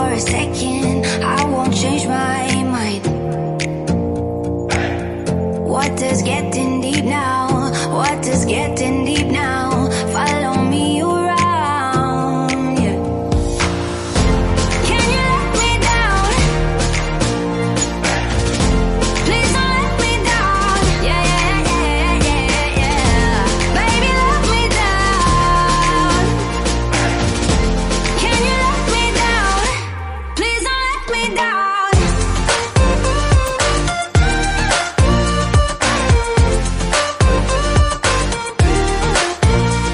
for a second, I won't change my mind. What does get